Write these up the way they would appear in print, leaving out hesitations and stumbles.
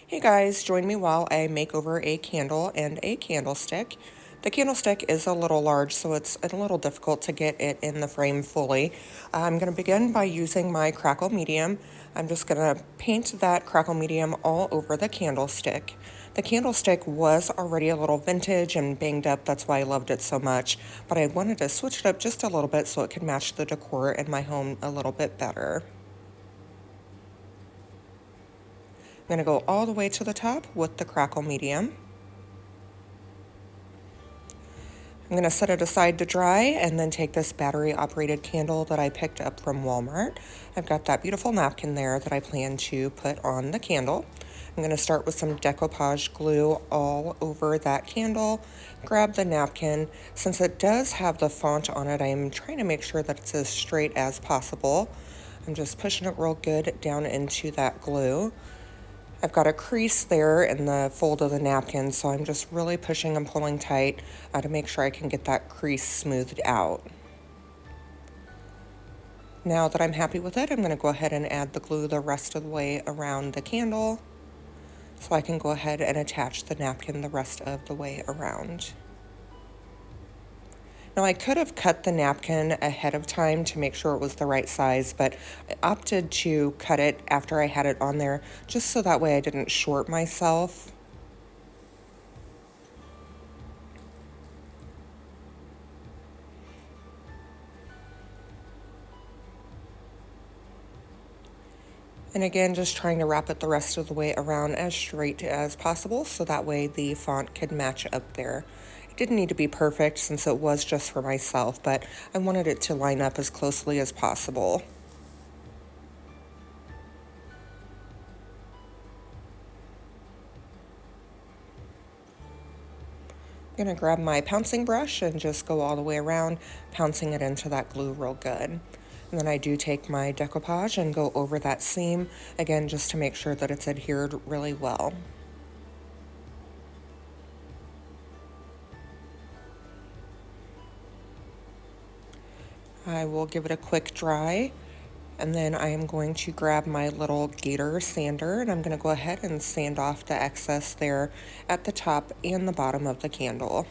Hey guys, join me while I make over a candle and a candlestick. The candlestick is a little large, so it's a little difficult to get it in the frame fully. I'm going to begin by using my crackle medium. I'm just going to paint that crackle medium all over the candlestick. The candlestick was already a little vintage and banged up, that's why I loved it so much, but I wanted to switch it up just a little bit so it could match the decor in my home a little bit better. I'm going to go all the way to the top with the crackle medium. I'm going to set it aside to dry and then take this battery operated candle that I picked up from Walmart. I've got that beautiful napkin there that I plan to put on the candle. I'm going to start with some decoupage glue all over that candle. Grab the napkin. Since it does have the font on it, I'm trying to make sure that it's as straight as possible. I'm just pushing it real good down into that glue. I've got a crease there in the fold of the napkin, so I'm just really pushing and pulling tight to make sure I can get that crease smoothed out. Now that I'm happy with it, I'm going to go ahead and add the glue the rest of the way around the candle so I can go ahead and attach the napkin the rest of the way around. Now I could have cut the napkin ahead of time to make sure it was the right size, but I opted to cut it after I had it on there just so that way I didn't short myself. And again, just trying to wrap it the rest of the way around as straight as possible so that way the font could match up there. It didn't need to be perfect since it was just for myself, but I wanted it to line up as closely as possible. I'm going to grab my pouncing brush and just go all the way around, pouncing it into that glue real good. And then I do take my decoupage and go over that seam, again, just to make sure that it's adhered really well. I will give it a quick dry, and then I am going to grab my little gator sander and I'm going to go ahead and sand off the excess there at the top and the bottom of the candle.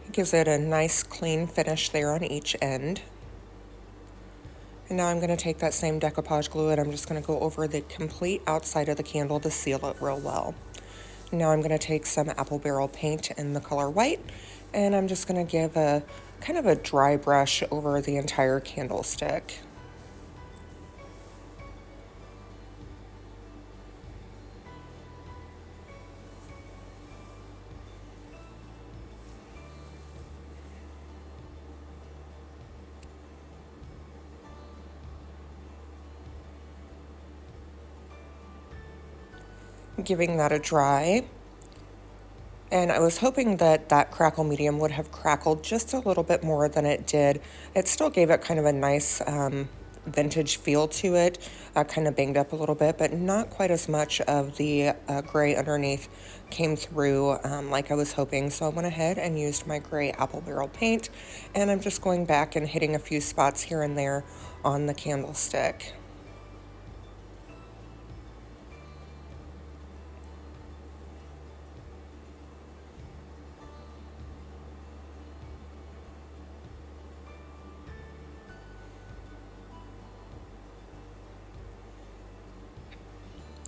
It gives it a nice clean finish there on each end. And now I'm going to take that same decoupage glue and I'm just going to go over the complete outside of the candle to seal it real well. Now I'm going to take some apple barrel paint in the color white and I'm just going to give a kind of a dry brush over the entire candlestick. Giving that a dry. And I was hoping that that crackle medium would have crackled just a little bit more than it did. It still gave it kind of a nice vintage feel to it, kind of banged up a little bit, but not quite as much of the gray underneath came through like I was hoping. So I went ahead and used my gray apple barrel paint, and I'm just going back and hitting a few spots here and there on the candlestick.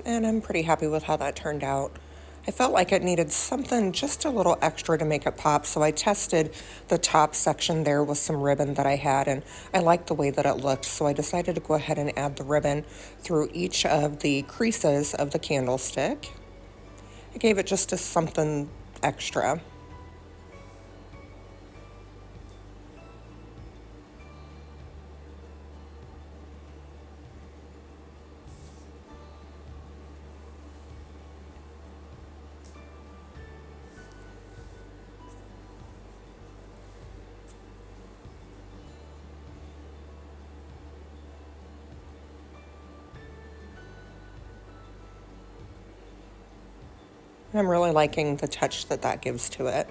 And I'm pretty happy with how that turned out. I felt like it needed something just a little extra to make it pop, so I tested the top section there with some ribbon that I had, and I liked the way that it looked, so I decided to go ahead and add the ribbon through each of the creases of the candlestick. I gave it just something extra. And I'm really liking the touch that that gives to it.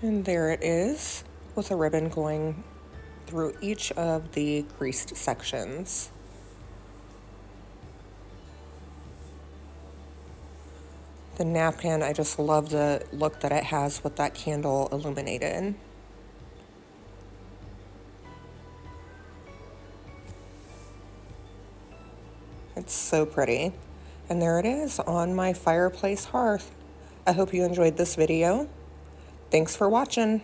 And there it is, with a ribbon going through each of the creased sections. The napkin, I just love the look that it has with that candle illuminated. It's so pretty. And there it is on my fireplace hearth. I hope you enjoyed this video. Thanks for watching.